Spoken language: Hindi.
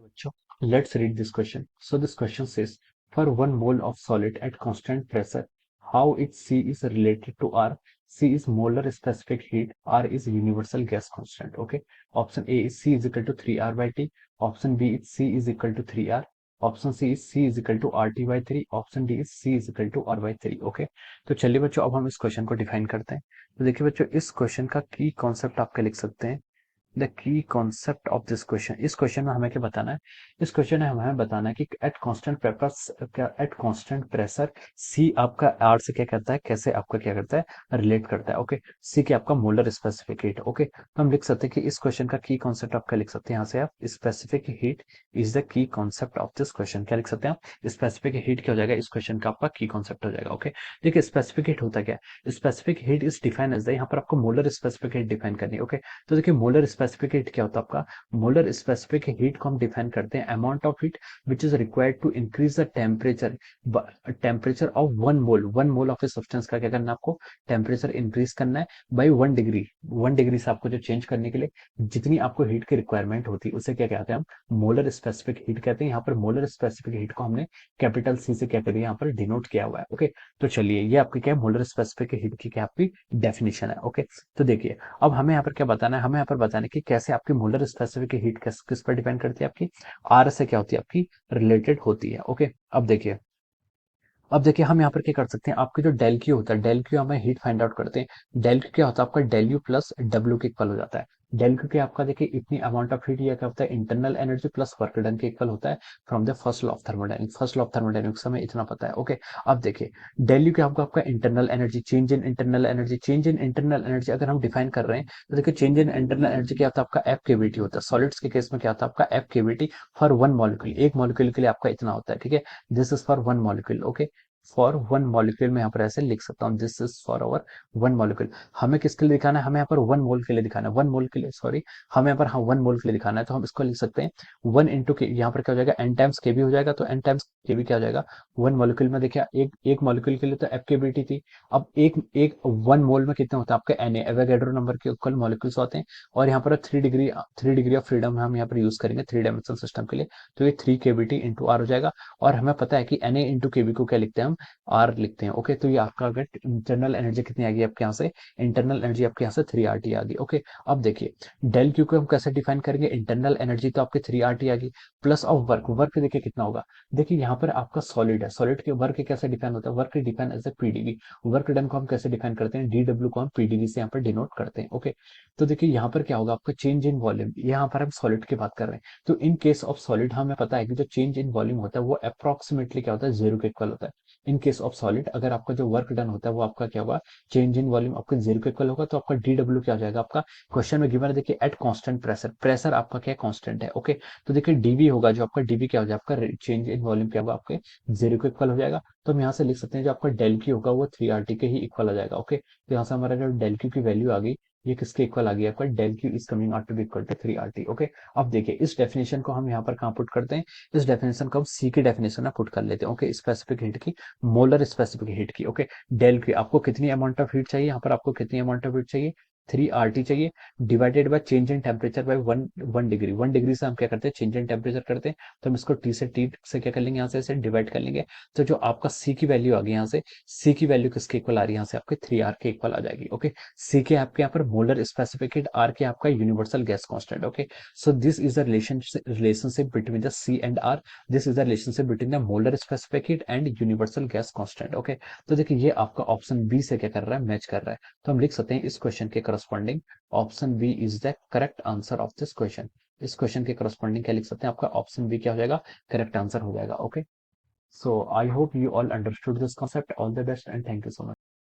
बच्चों, let's read this question. So this question says, for 1 mole of solid at constant pressure, how its C is related to R? C is molar specific heat, R is universal gas constant. Okay. Option A is C is equal to 3R by T. Option B is C is equal to 3R. Option C is C is equal to R T by three. Option D is C is equal to R by three. Okay. तो चलिए बच्चों, अब हम इस क्वेश्चन को डिफाइन करते हैं. तो देखिए बच्चों, इस क्वेश्चन का की कॉन्सेप्ट आपके लिख सकते हैं. The key concept of this question. इस क्वेश्चन में हमें क्या बताना है? इस क्वेश्चन में हमें बताना है कि एट कांस्टेंट प्रेशर सी आपका आर से क्या करता है, कैसे आपका क्या करता है, रिलेट करता है. ओके. सी की आपका मोलर स्पेसिफिक हीट. ओके. तो हम लिख सकते हैं कि इस क्वेश्चन का की कॉन्सेप्ट आपका लिख सकते हैं यहाँ से आप, specific heat is the key concept of this question. क्या लिख सकते हैं आप? स्पेसिफिक हीट क्या हो जाएगा, इस क्वेश्चन का आपका की कॉन्सेप्ट हो जाएगा. ओके. देखिए स्पेसिफिक हीट होता क्या है? Specific heat is define as the, यहाँ पर आपको मोलर स्पेसिफिक हीट डिफाइन करनी है. ओके. तो देखिए मोलर स्पेसिफिक हीट क्या होता है आपका? मोलर स्पेसिफिक हीट को हम डिफाइन करते हैं amount of heat which is required to increase the temperature of 1 mole. 1 mole of a substance का क्या करना है आपको? टेम्परेचर इंक्रीज करना है बाई 1 डिग्री. 1 डिग्री से आपको जो चेंज करने के लिए जितनी आपको हीट की रिक्वायरमेंट होती है उसे क्या कहते हैं हम? मोलर स्पेसिफिक हीट कहते हैं. यहाँ पर मोलर स्पेसिफिक हीट को हमने कैपिटल सी से क्या करिए यहाँ पर डिनोट किया हुआ है. ओके. तो चलिए, ये आपकी क्या है, मोलर स्पेसिफिक हीट की क्या आपकी डेफिनेशन है. ओके. तो देखिए, अब हमें यहाँ पर क्या बताना है? हमें यहाँ पर बताना है कि कैसे आपकी मोलर स्पेसिफिक हीट किस पर डिपेंड करती है, आपकी आर से क्या होती है, आपकी रिलेटेड होती है. ओके. अब देखिए हम यहाँ पर क्या कर सकते हैं, आपके जो डेल क्यू होता है, डेल क्यू हमें हीट फाइंड आउट करते हैं. डेल क्यू क्या होता है आपका? डेल यू प्लस डब्ल्यू के इक्वल हो जाता है. डेल क्यू के आपका देखिए इतनी अमाउंट ऑफ हीट, ये क्या होता है, internal energy plus work done के इक्वल होता है from the first law of thermodynamics. First law of thermodynamics हमें इतना पता है. ओके. अब देखिए डेल यू क्या आपका आपका internal energy, change in internal energy. Change in internal energy अगर हम डिफाइन कर रहे हैं तो देखिए चेंज इन इंटरनल एनर्जी क्या होता है आपका? एफ केवीटी होता है. सॉलिड्स के केस में क्या होता है आपका? F KVT for 1 molecule. एक मॉलिक्यूल के लिए आपका इतना होता है. ठीक है. This is for 1 molecule. Okay. For 1 molecule में यहाँ पर ऐसे लिख सकता हूँ, this is for our 1 molecule. हमें किसके लिए दिखाना है? हमें यहाँ पर 1 मोल के लिए दिखाना है. 1 मोल के लिए, सॉरी, हमें यहाँ पर हाँ 1 मोल के लिए दिखाना है. तो हम इसको लिख सकते हैं 1 इंटू के, यहाँ पर क्या हो जाएगा, एन टाइम्स के भी हो जाएगा. तो एन टाइम्स के भी क्या हो जाएगा? 1 मॉलिक्यूल में देखिए एक मॉलिक्यूल के लिए तो एफ केबीटी थी. अब एक एक 1 मोल में कितने होते हैं आपके? एन एवोगैड्रो नंबर के इक्वल मॉलिक्यूल्स होते हैं. और यहाँ पर 3 डिग्री ऑफ फ्रीडम हम यहाँ पर यूज करेंगे 3 डायमेंशनल सिस्टम के लिए. तो ये 3 केबीटी इंटू आर हो जाएगा. और हमें पता है कि एन ए इंटू केबी को क्या लिखते हैं हम? आर लिखते हैं. ओके. तो ये आपका अगर इंटरनल एनर्जी कितनी आ गई आपके यहाँ से? इंटरनल एनर्जी आपके यहाँ से 3 RT आ गई. ओके. अब देखिए डेल क्यू को हम कैसे डिफाइन करेंगे? इंटरनल एनर्जी तो आपके 3 RT आ गई प्लस ऑफ वर्क. वर्क देखिए कितना होगा. देखिए यहाँ पर आपका सॉलिड है, सॉलिड के वर्क कैसे डिफाइन होता है? Work define as a PDV. Work done को हम कैसे डिफाइन करते हैं? डीडब्ल्यू को हम पीडीवी से यहाँ पर डिनोट करते हैं. ओके. तो देखिए यहाँ पर क्या होगा आपका? Change in volume. यहाँ पर हम सॉलिड की बात कर रहे हैं. तो इन केस ऑफ सॉलिड हमें पता है कि जो चेंज इन वॉल्यूम होता है वो अप्रोक्सीमेटली क्या होता है? 0 के इक्वल होता है. इन केस ऑफ सॉलिड अगर आपका जो वर्क डन होता है वो आपका क्या होगा? चेंज इन वॉल्यूम आपका 0 के इक्वल होगा. तो आपका डीडब्ल्यू क्या हो जाएगा आपका? क्वेश्चन में गिवन है देखिए एट कांस्टेंट प्रेशर. प्रेशर आपका क्या कांस्टेंट है. ओके. तो देखिए डीवी होगा, जो आपका डीवी क्या हो जाएगा आपका? चेंज इन वॉल्यूम क्या होगा आपके? 0 के इक्वल हो जाएगा. तो हम यहाँ से लिख सकते हैं जो आपका डेल क्यू होगा वो 3 RT के ही इक्वल हो जाएगा. ओके. तो यहाँ से हमारा जो डेल क्यू की वैल्यू आ गई, ये किसके इक्वल आ गई आपका? Del Q is coming out to be equal to 3 RT. Okay. अब देखिए इस डेफिनेशन को हम यहाँ पर कहाँ पुट करते हैं? इस डेफिनेशन को हम सी की डेफिनेशन में पुट कर लेते हैं. ओके. स्पेसिफिक हीट की, मोलर स्पेसिफिक हीट की. ओके. डेल की आपको कितनी अमाउंट ऑफ हीट चाहिए? यहाँ पर आपको कितनी अमाउंट ऑफ हीट चाहिए? 3 RT चाहिए. Divided by change in temperature by one degree. 1 degree से हम क्या करते हैं? चेंज इन टेम्परेचर करते हैं. तो हम इसको टी से क्या कर लेंगे? यहाँ से डिवाइड कर लेंगे. तो जो आपका सी की वैल्यू आ गई यहाँ से, सी की वैल्यू किसके इक्वल आ रही है? यहाँ से आपके 3 R के इक्वल आ जाएगी. ओके. सी के आपके यहाँ पर मोलर स्पेसिफिक हीट, आर के आपका universal gas constant. Okay. So this is the relationship between the C and R. This is the relationship between the molar specific heat and universal gas constant. Okay. तो देखिए ये आपका ऑप्शन बी से क्या कर रहा है? मैच कर रहा है. तो हम लिख सकते हैं इस क्वेश्चन के corresponding option B is the correct answer of this question. इस क्वेश्चन के करस्पॉन्डिंग क्या लिख सकते हैं? आपका ऑप्शन बी क्या हो जाएगा? करेक्ट आंसर हो जाएगा. Okay. So I hope you all understood this concept. All the best and thank you so much.